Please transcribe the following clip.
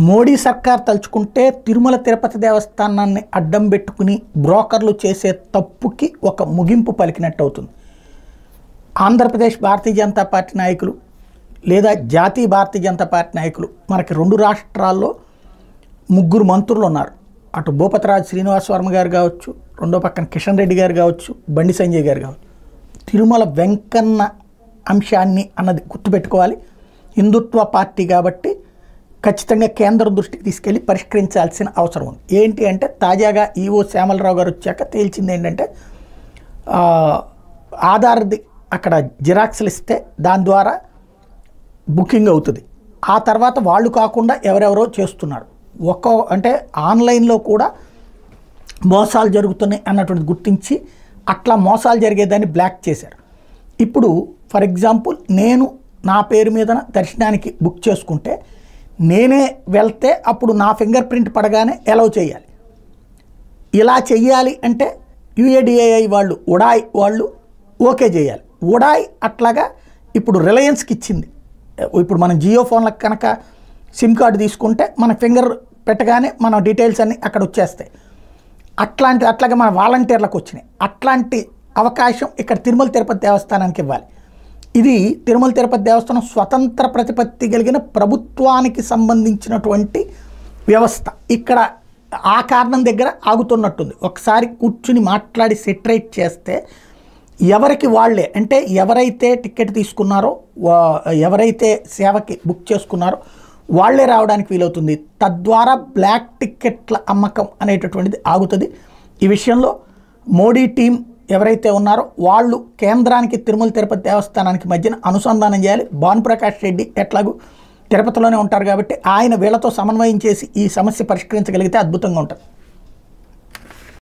మోడీ సర్కార్ తలుచుకుంటే తిరుమల తిరుపతి దేవస్థానాన్ని అడ్డం పెట్టుకుని బ్రోకర్లు చేసే తప్పుకి ఒక ముగింపు పలికినట్టు అవుతుంది. ఆంధ్రప్రదేశ్ భారతీయ జనతా పార్టీ నాయకులు లేదా జాతీయ భారతీయ జనతా పార్టీ నాయకులు మనకి 2 రాష్ట్రాల్లో 3 మంత్రులు ఉన్నారు. అటు భూపతిరాజు శ్రీనివాస్ వర్మ గారు కావచ్చు, రెండో పక్కన కిషన్ రెడ్డి గారు కావచ్చు, బండి సంజయ్ గారు కావచ్చు. తిరుమల వెంకన్న అంశాన్ని అన్నది గుర్తుపెట్టుకోవాలి. హిందుత్వ పార్టీ కాబట్టి ఖచ్చితంగా కేంద్రం దృష్టికి తీసుకెళ్ళి పరిష్కరించాల్సిన అవసరం ఉంది. ఏంటి అంటే తాజాగా ఈవో శ్యామలరావు గారు వచ్చాక తేల్చింది ఏంటంటే ఆధార్ది అక్కడ జిరాక్స్లు ఇస్తే దాని ద్వారా బుకింగ్ అవుతుంది. ఆ తర్వాత వాళ్ళు కాకుండా ఎవరెవరో చేస్తున్నారు. అంటే ఆన్లైన్లో కూడా మోసాలు జరుగుతున్నాయి అన్నటువంటిది గుర్తించి అట్లా మోసాలు జరిగేదాన్ని బ్లాక్ చేశారు. ఇప్పుడు ఫర్ ఎగ్జాంపుల్ నేను నా పేరు మీద దర్శనానికి బుక్ చేసుకుంటే నేనే వెళ్తే అప్పుడు నా ఫింగర్ ప్రింట్ పడగానే అలౌ చేయాలి. ఇలా చెయ్యాలి అంటే యుఏడిఏఐ వాళ్ళు ఉడాయ్ వాళ్ళు ఓకే చేయాలి. ఉడాయ్ అట్లాగా ఇప్పుడు రిలయన్స్కి ఇచ్చింది. ఇప్పుడు మనం జియో ఫోన్లకు కనుక సిమ్ కార్డు తీసుకుంటే మన ఫింగర్ పెట్టగానే మన డీటెయిల్స్ అన్నీ అక్కడ వచ్చేస్తాయి. అట్లాగే మన వాలంటీర్లకు వచ్చినాయి. అట్లాంటి అవకాశం ఇక్కడ తిరుమల తిరుపతి దేవస్థానానికి ఇవ్వాలి. ఇది తిరుమల తిరుపతి దేవస్థానం స్వతంత్ర ప్రతిపత్తి కలిగిన ప్రభుత్వానికి సంబంధించినటువంటి వ్యవస్థ. ఇక్కడ ఆ కారణం దగ్గర ఆగుతున్నట్టుంది. ఒకసారి కూర్చుని మాట్లాడి సెటరేట్ చేస్తే ఎవరికి వాళ్ళే, అంటే ఎవరైతే టికెట్ తీసుకున్నారో, ఎవరైతే సేవకి బుక్ చేసుకున్నారో వాళ్లే రావడానికి వీలవుతుంది. తద్వారా బ్లాక్ టిక్కెట్ల అమ్మకం అనేటటువంటిది ఆగుతుంది. ఈ విషయంలో మోడీ టీం ఎవరైతే ఉన్నారో వాళ్ళు కేంద్రానికి తిరుమల తిరుపతి దేవస్థానానికి మధ్యన అనుసంధానం చేయాలి. భానుప్రకాష్ రెడ్డి ఎట్లాగూ తిరుపతిలోనే ఉంటారు కాబట్టి ఆయన వీళ్ళతో సమన్వయం చేసి ఈ సమస్య పరిష్కరించగలిగితే అద్భుతంగా ఉంటుంది.